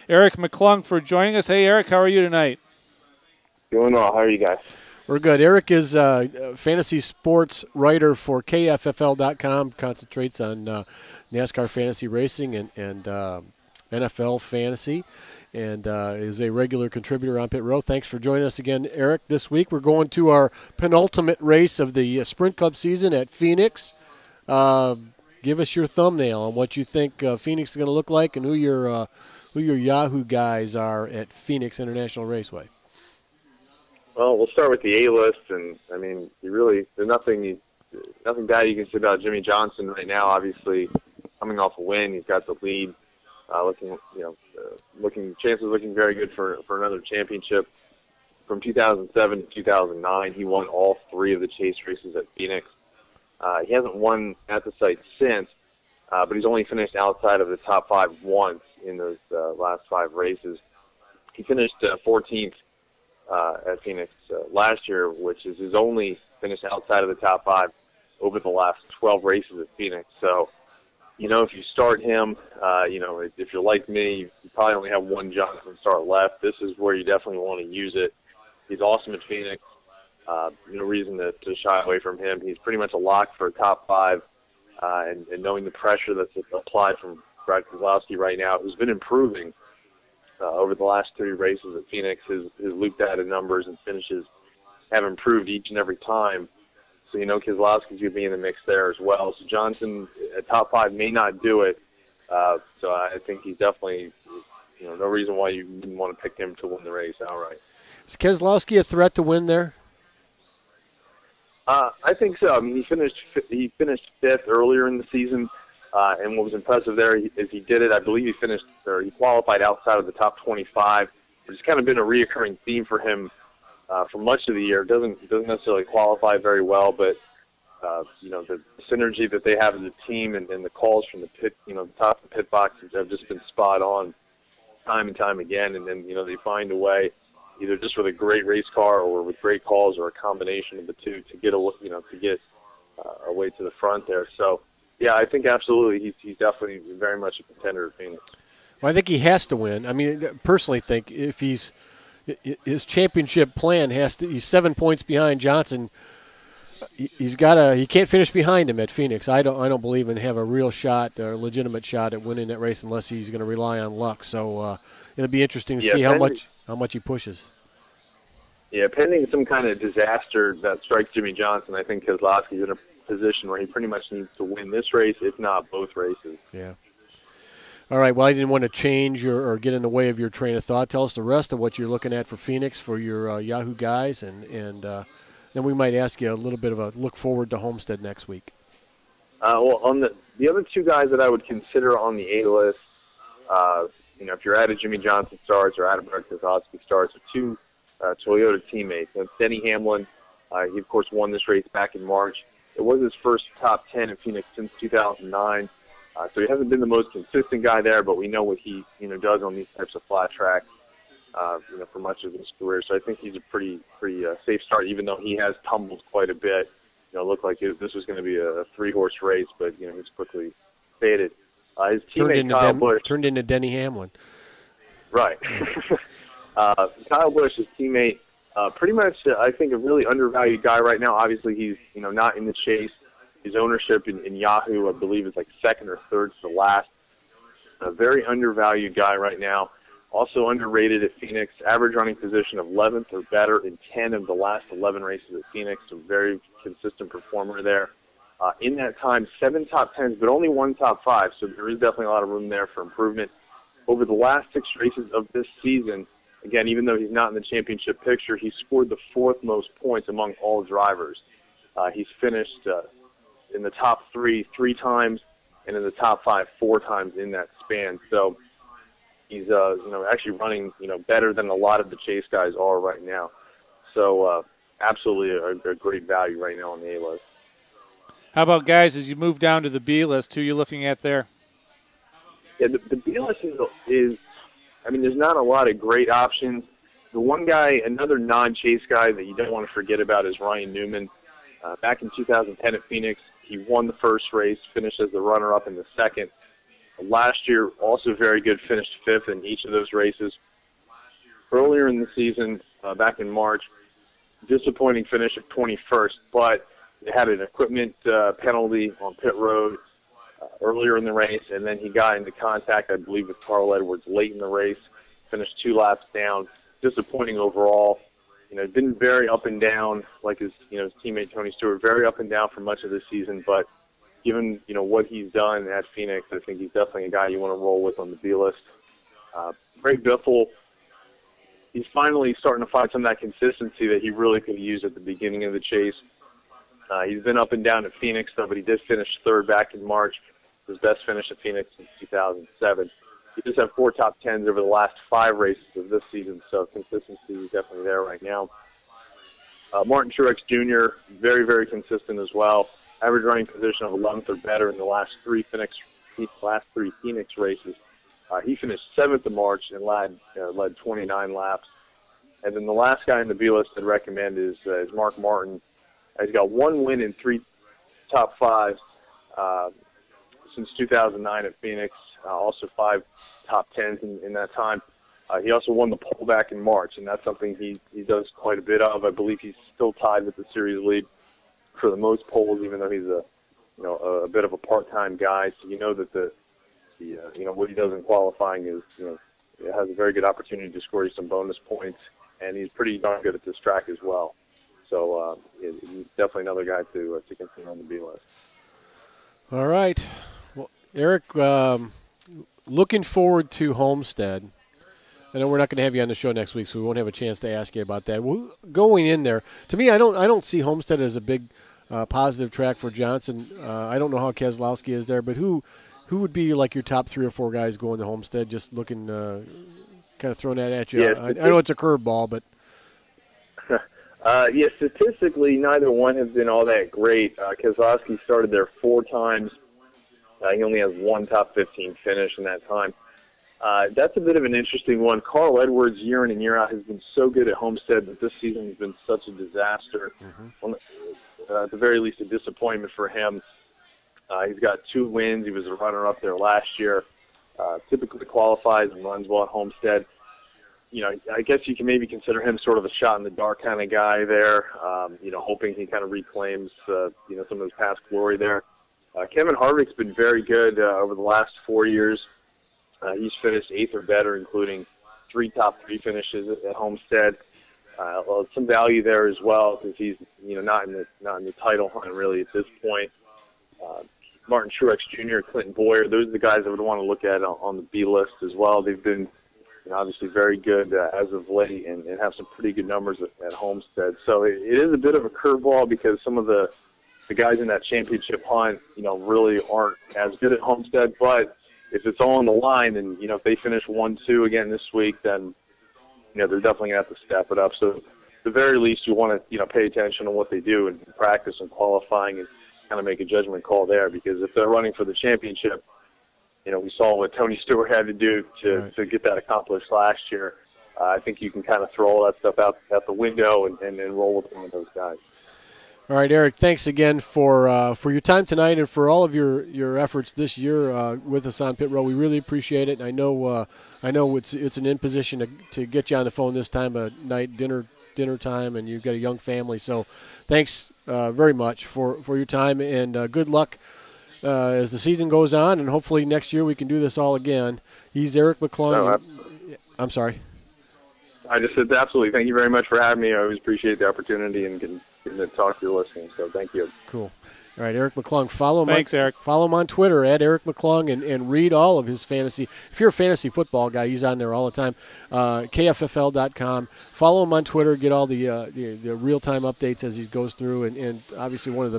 Eric McClung for joining us. Hey, Eric, how are you tonight? Doing well. How are you guys? We're good. Eric is a fantasy sports writer for KFFL.com, concentrates on NASCAR fantasy racing and NFL fantasy, and is a regular contributor on Pit Row. Thanks for joining us again, Eric. This week we're going to our penultimate race of the Sprint Cup season at Phoenix. Give us your thumbnail on what you think Phoenix is going to look like and who your Yahoo guys are at Phoenix International Raceway. Well, we'll start with the A-list, and I mean, there's nothing bad you can say about Jimmy Johnson right now. Obviously, coming off a win, he's got the lead. Chances looking very good for another championship. From 2007 to 2009, he won all three of the chase races at Phoenix. He hasn't won at the site since, but he's only finished outside of the top five once in those last five races. He finished 14th at Phoenix last year, which is his only finish outside of the top five over the last 12 races at Phoenix. So, if you start him, if you're like me, you probably only have one Johnson start left. This is where you definitely want to use it. He's awesome at Phoenix. No reason to shy away from him. He's pretty much a lock for a top five, and knowing the pressure that's applied from Brad Keselowski right now, who's been improving over the last three races at Phoenix. His loop data numbers and finishes have improved each and every time. So, Keselowski's going to be in the mix there as well. So Johnson at top five may not do it. So I think he's definitely, no reason why you wouldn't want to pick him to win the race outright. Is Keselowski a threat to win there? I think so. I mean, he finished fifth earlier in the season. And what was impressive there is he did it. I believe he qualified outside of the top 25, which has kind of been a reoccurring theme for him for much of the year. Doesn't necessarily qualify very well, but the synergy that they have as a team and the calls from the pit, the top of the pit box have just been spot on time and time again. And then they find a way, either just with a great race car or with great calls or a combination of the two to get a way to the front there. So. Yeah, I think absolutely he's definitely very much a contender at Phoenix. Well, I think he has to win. I mean, personally think if his championship plan he's 7 points behind Johnson. He can't finish behind him at Phoenix. I don't believe in have a real shot or legitimate shot at winning that race unless he's going to rely on luck. So it'll be interesting to see how much he pushes. Yeah, pending some kind of disaster that strikes Jimmy Johnson, I think Keselowski's in a position where he pretty much needs to win this race, if not both races. Yeah. All right, well, I didn't want to change or get in the way of your train of thought. Tell us the rest of what you're looking at for Phoenix for your Yahoo guys, and then we might ask you a little bit of a look forward to Homestead next week. Well, on the other two guys that I would consider on the A-list, if you're at a Jimmy Johnson starts or at a Brad Keselowski starts, are two Toyota teammates. That's Denny Hamlin. He, of course, won this race back in March. It was his first top 10 in Phoenix since 2009. So he hasn't been the most consistent guy there, but we know what he does on these types of flat tracks for much of his career. So I think he's a pretty safe start, even though he has tumbled quite a bit. It looked like this was going to be a three-horse race, but he's quickly faded. His teammate Kyle Busch turned into Denny Hamlin. Right. Kyle Busch, his teammate. Pretty much, I think, a really undervalued guy right now. Obviously, he's not in the chase. His ownership in Yahoo, I believe, is like second or third to the last. A very undervalued guy right now. Also underrated at Phoenix. Average running position of 11th or better in 10 of the last 11 races at Phoenix. A very consistent performer there. In that time, 7 top 10s, but only 1 top 5. So there is definitely a lot of room there for improvement. Over the last 6 races of this season, again, even though he's not in the championship picture, he scored the 4th most points among all drivers. He's finished in the top 3 times and in the top 5 4 times in that span. So he's actually running better than a lot of the chase guys are right now. So absolutely a great value right now on the A list. How about guys as you move down to the B list? Who are you looking at there? Yeah, the B list is there's not a lot of great options. The one guy, another non-chase guy that you don't want to forget about is Ryan Newman. Back in 2010 at Phoenix, he won the first race, finished as the runner-up in the second. Last year, also very good, finished 5th in each of those races. Earlier in the season, back in March, disappointing finish of 21st, but they had an equipment penalty on pit road earlier in the race, and then he got into contact, I believe, with Carl Edwards late in the race, finished 2 laps down. Disappointing overall. Been very up and down, like his teammate Tony Stewart, very up and down for much of the season, but given, what he's done at Phoenix, I think he's definitely a guy you want to roll with on the B list. Greg Biffle, he's finally starting to find some of that consistency that he really could use at the beginning of the chase. He's been up and down at Phoenix, though, but he did finish 3rd back in March, his best finish at Phoenix since 2007. He just had 4 top 10s over the last 5 races of this season, so consistency is definitely there right now. Martin Truex Jr., very, very consistent as well. Average running position of 11th or better in the last 3 Phoenix races. He finished 7th in March and led 29 laps. And then the last guy in the B list I'd recommend is Mark Martin. He's got 1 win in 3 top 5s since 2009 at Phoenix. Also 5 top 10s in that time. He also won the pole back in March, and that's something he does quite a bit of. I believe he's still tied with the series lead for the most poles, even though he's a bit of a part-time guy. So that the what he does in qualifying is has a very good opportunity to score you some bonus points, and he's pretty darn good at this track as well. So he's definitely another guy to consider on the B list. All right, well, Eric, looking forward to Homestead. I know we're not going to have you on the show next week, so we won't have a chance to ask you about that. Going in there, to me, I don't see Homestead as a big positive track for Johnson. I don't know how Keselowski is there, but who would be like your top 3 or 4 guys going to Homestead? Just looking, kind of throwing that at you. Yeah, I know it's a curveball, but statistically, neither one has been all that great. Keselowski started there 4 times. He only has 1 top 15 finish in that time. That's a bit of an interesting one. Carl Edwards, year in and year out, has been so good at Homestead, but this season has been such a disaster. At the very least, a disappointment for him. He's got 2 wins. He was a runner-up there last year. Typically qualifies and runs well at Homestead. I guess you can maybe consider him sort of a shot-in-the-dark kind of guy there, hoping he kind of reclaims, some of his past glory there. Kevin Harvick's been very good over the last 4 years. He's finished 8th or better, including 3 top 3 finishes at Homestead. Some value there as well because he's not in the title hunt really at this point. Martin Truex Jr., Clinton Boyer, those are the guys I would want to look at on the B list as well. They've been obviously very good as of late and have some pretty good numbers at Homestead. So it is a bit of a curveball because some of the guys in that championship hunt, really aren't as good at Homestead. But if it's all on the line and, if they finish 1-2 again this week, then, they're definitely going to have to step it up. So at the very least, you want to, pay attention to what they do in practice and qualifying and kind of make a judgment call there because if they're running for the championship, we saw what Tony Stewart had to do to get that accomplished last year. I think you can kind of throw all that stuff out the window and roll with one of those guys. All right, Eric, thanks again for your time tonight and for all of your efforts this year with us on Pit Row. We really appreciate it. And I know it's an in position to get you on the phone this time of night, dinner time, and you've got a young family. So thanks very much for your time, and good luck as the season goes on, and hopefully next year we can do this all again. He's Eric McClung. No, I'm sorry. I just said absolutely. Thank you very much for having me. I always appreciate the opportunity and getting to talk to your listeners. So thank you. Cool. All right, Eric McClung. Follow him. Eric. Follow him on Twitter at Eric McClung and read all of his fantasy. If you're a fantasy football guy, he's on there all the time. KFFL.com. Follow him on Twitter. Get all the real-time updates as he goes through. And obviously one of the